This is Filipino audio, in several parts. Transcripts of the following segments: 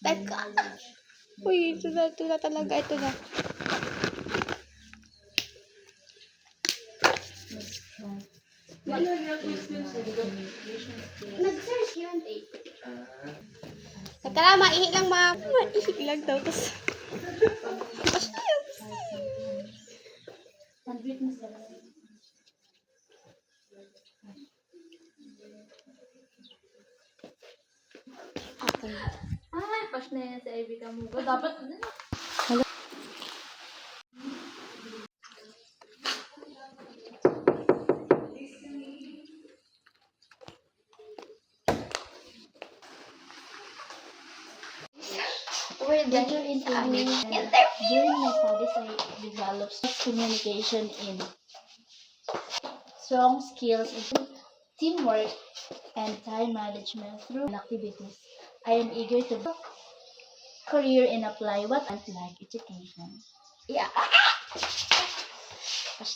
Teka. Uy, ito na talaga. Ito na. Nag-search yun eh. Teka lang, maihi lang maihi lang daw. Tapos, okay. Ay, pas na yan sa Ivy Kamuga. Dapat, Where did you during my studies, I developed communication in strong skills in teamwork and time management through activities. I am eager to build a career and apply what I like education. Yeah.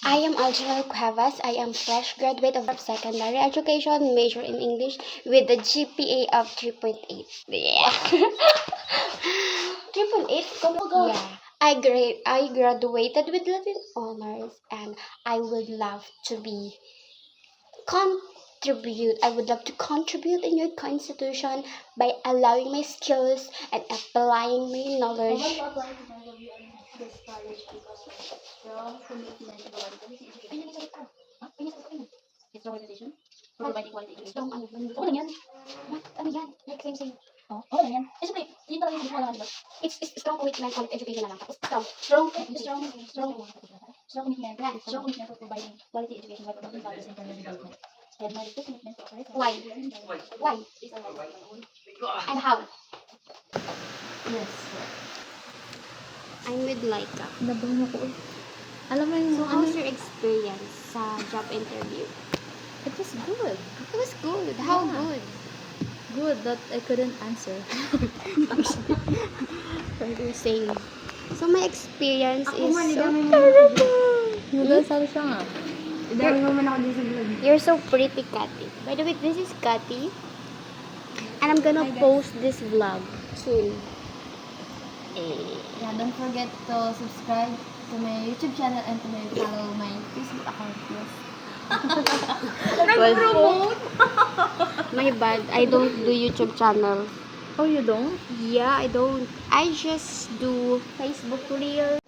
I am Algerel Cuevas. I am fresh graduate of secondary education, major in English with a GPA of 3.8. Yeah. 3.8? Yeah. I graduated with Latin honors and I would love to contribute in your constitution by allowing my skills and applying my knowledge. I want to apply to this college because of strong commitment to quality education. It's strong organization for providing quality education. Strong ano yun? Ano lang yan? What? Ano yan? Like same. Oh, ano lang yan? Eh, siyempre, yun talaga yung wala diba? It's strong commitment on education na lang. Tapos Strong commitment for providing quality education by promoting values and career development. And my latest commitment to operate. Why? Why? And how? Yes. I'm with Laika. Nabahan ako eh. Alam mo yung So, how's your experience sa job interview? it was good. It was good. How Yeah. good? Good that I couldn't answer. Same. So, my experience is so Nagsasabi siya nga. Idami mo man ako din sa vlog. You're so pretty, Cathy. By the way, this is Cathy. And I'm gonna post this vlog soon. Yeah, don't forget to subscribe to my YouTube channel and to follow my Facebook account, please. Nag-promote? My bad. I don't do YouTube channel. Oh, you don't? Yeah, I don't. I just do Facebook Reels.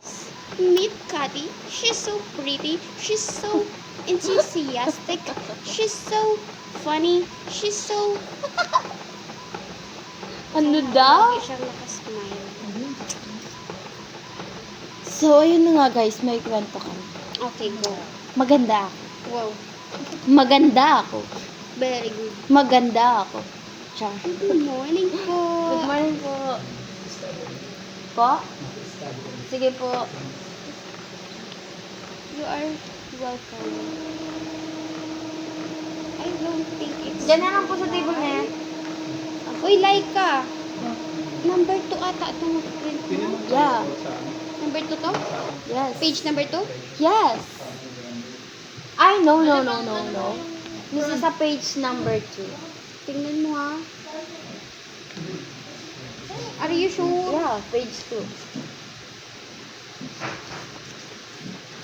Meet Cathy. She's so pretty. She's so enthusiastic. She's so funny. She's so... Ano daw? Lagi siyang nakasmile. So, ayun na nga guys, may kwento ka. Okay, go. Maganda ako. Wow. Maganda ako. Very good. Maganda ako. Char. Good morning po. Good morning po. Po? Sige po. You are welcome. I don't think it's... Diyan na lang po sa table na yan. Uy, Laika. Number 2 ata itong print mo. Yeah. Number 2 to? Yes. Page number 2? Yes. Ay, no. This is a page number 2. Tingnan mo ha. Are you sure? Yeah, page 2.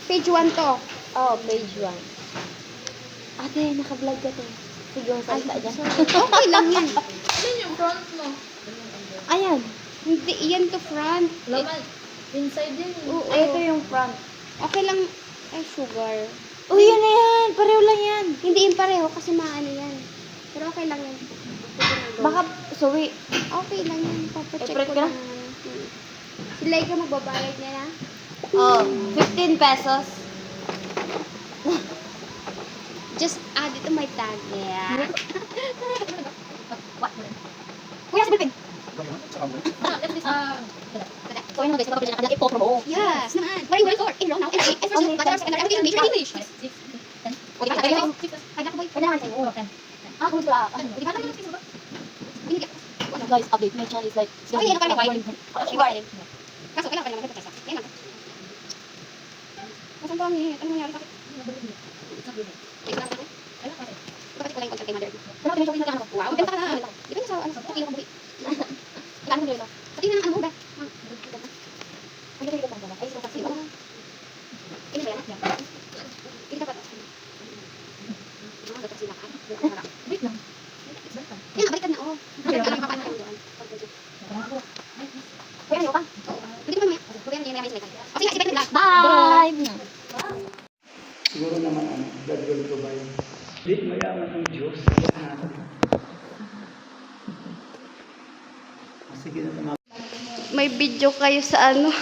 Page 1 to. Oh, page 1. Ate, naka-vlog ka to. Sige, yung salita dyan. Okay lang yan. Yan yung front mo. Ayan. Hindi, yan to front. Laman. Inside din. Oo. Ay, ito yung front. Okay lang. Ay, sugar. Uy, yun na yan. Pareho lang yan. Hindi yung pareho kasi maano yan. Pero okay lang yan. Baka, sorry. Okay lang yan. Papacheck Print ko ka lang. Si Laika magbabayad niya na. Oh, 15 pesos. Just add it to my tag. Yeah. What? Kuya, si Bilpin. So, yun mga guys, ito kapag nakadala ipo-promote. Yes, naman. What are you going for? Enroll now. And I first bachelor secondary education major in English. O, di ba? Kaya naman sa'yo. Ah, kung ito guys, update. My channel is like... Okay, ano pa rin? Rewarding. Kaso, kailangan pa rin magpapesa. Yan lang. Masang pangit. Ano nangyari sa akin? Bakit ko lang yung contact kay mother? Salamat, tinasok yung nagkakaroon. Wow, benta ka na. Di ba nasa, okay lang ang buhay? Gaano nyo ito? Pati na ano ba? Ang ganda nito ba? Ay, so kasi ba? Ini ba yan? Ini dapat. Dapat sila kan? Wait lang. Yan, baliktad na oh. Baliktad na yung papaano tayo doon. Kuya, ano ka? Pwede mo mamaya. Kuya, ano yung sila kayo? O sige, si Beth, bye! Siguro naman ano, God will provide. Di mayaman ang Diyos. Sige na tama. May video kayo sa ano?